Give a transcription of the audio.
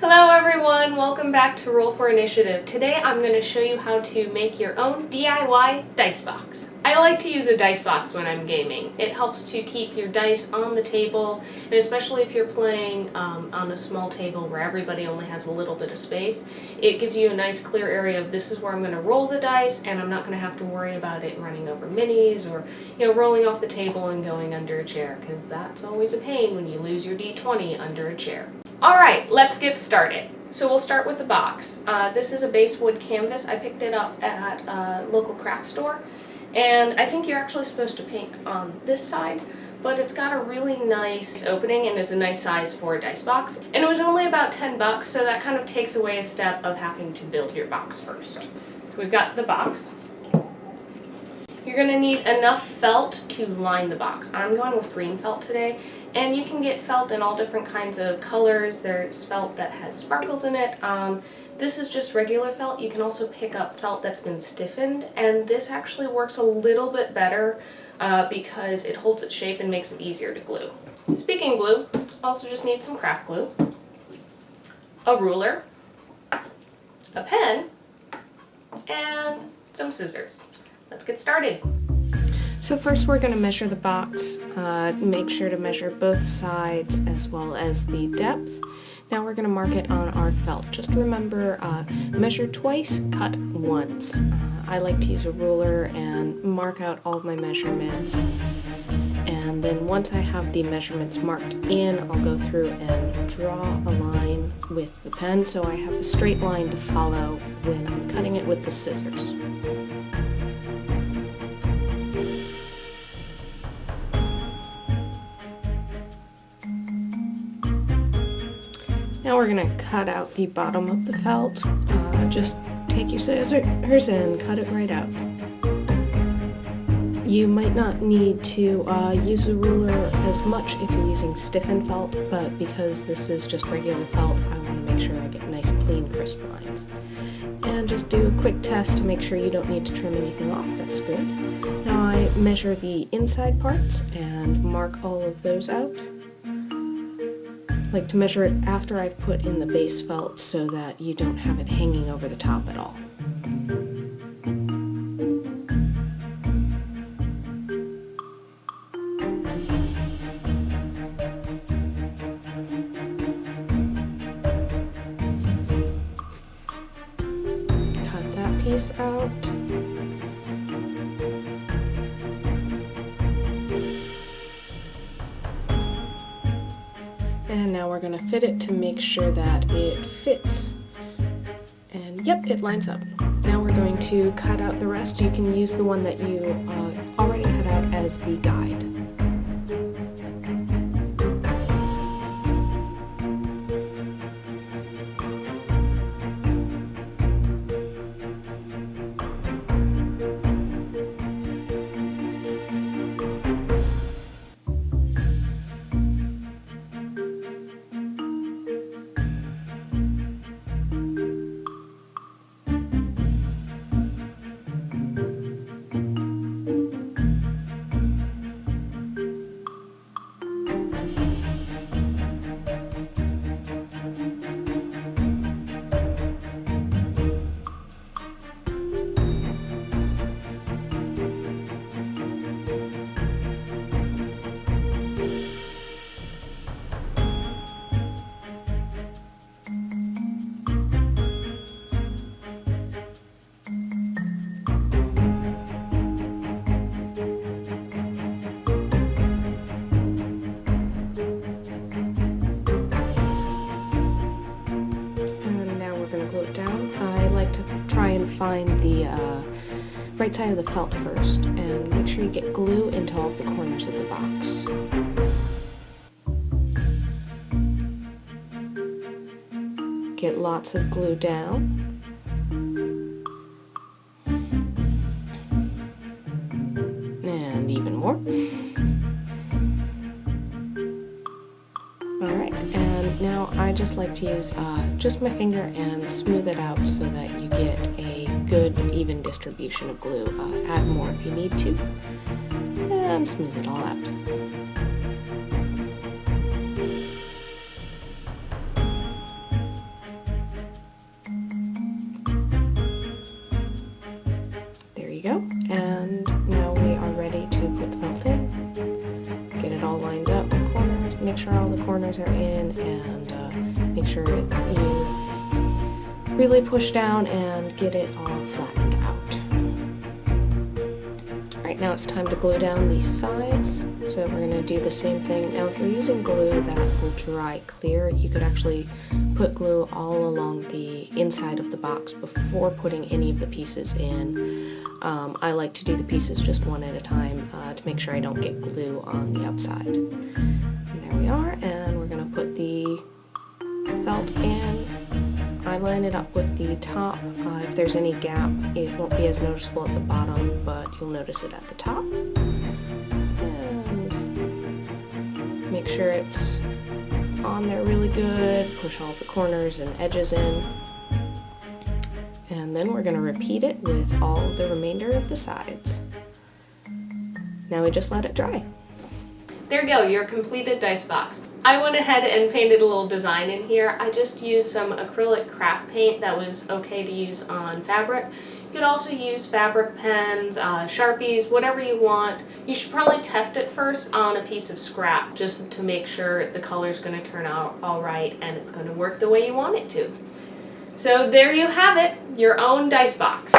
Hello everyone, welcome back to Roll4 Initiative. Today I'm going to show you how to make your own DIY dice box. I like to use a dice box when I'm gaming. It helps to keep your dice on the table, and especially if you're playing on a small table where everybody only has a little bit of space, it gives you a nice clear area of this is where I'm going to roll the dice, and I'm not going to have to worry about it running over minis or rolling off the table and going under a chair, because that's always a pain when you lose your D20 under a chair. Alright, let's get started. So we'll start with the box. This is a base wood canvas. I picked it up at a local craft store, and I think you're actually supposed to paint on this side, but it's got a really nice opening and is a nice size for a dice box. And it was only about $10, so that kind of takes away a step of having to build your box first. So we've got the box. You're going to need enough felt to line the box. I'm going with green felt today, and you can get felt in all different kinds of colors. There's felt that has sparkles in it. This is just regular felt. You can also pick up felt that's been stiffened, and this actually works a little bit better because it holds its shape and makes it easier to glue. Speaking of glue, also just need some craft glue, a ruler, a pen, and some scissors. Let's get started. So first we're going to measure the box. Make sure to measure both sides as well as the depth. Now we're going to mark it on our felt. Just remember, measure twice, cut once. I like to use a ruler and mark out all of my measurements. And then once I have the measurements marked in, I'll go through and draw a line with the pen so I have a straight line to follow when I'm cutting it with the scissors. Now we're going to cut out the bottom of the felt. Just take your scissors and cut it right out. You might not need to use a ruler as much if you're using stiffened felt, but because this is just regular felt, I want to make sure I get nice, clean, crisp lines. And just do a quick test to make sure you don't need to trim anything off. That's good. Now I measure the inside parts and mark all of those out. Like to measure it after I've put in the base felt so that you don't have it hanging over the top at all. Cut that piece out. And now we're going to fit it to make sure that it fits. And yep, it lines up. Now we're going to cut out the rest. You can use the one that you already cut out as the guide. Try and find the right side of the felt first, and make sure you get glue into all of the corners of the box. Get lots of glue down. And even more. Alright, and now I just like to use just my finger and smooth it out so that you get a good even distribution of glue. Add more if you need to, and smooth it all out. corners are in, and make sure you really push down and get it all flattened out. Alright, now it's time to glue down these sides. So we're going to do the same thing. Now if you're using glue that will dry clear, you could actually put glue all along the inside of the box before putting any of the pieces in. I like to do the pieces just one at a time to make sure I don't get glue on the outside. And there we are, and we're going to put the felt in. I line it up with the top. If there's any gap, it won't be as noticeable at the bottom, but you'll notice it at the top. And make sure it's on there really good. Push all the corners and edges in. And then we're going to repeat it with all the remainder of the sides. Now we just let it dry. There you go, your completed dice box. I went ahead and painted a little design in here. I just used some acrylic craft paint that was okay to use on fabric. You could also use fabric pens, Sharpies, whatever you want. You should probably test it first on a piece of scrap just to make sure the color's going to turn out all right and it's going to work the way you want it to. So there you have it, your own dice box.